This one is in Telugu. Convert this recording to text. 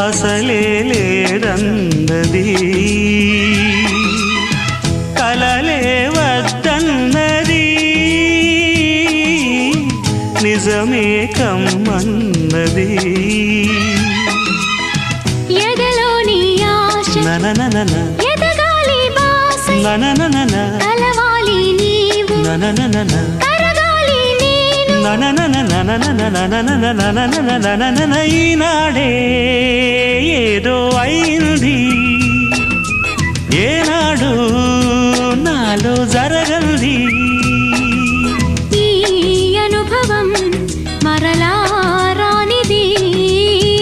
అసలే లేదన్నది కలలే వద్దన్నది నిజమే కమ్మన్నది ఎదలోని ఆశ ననననన ఎదగాలి బాసై ననననన కలవాలి నీవు ననననన కరగాలి నేను ననననన ఈనాడే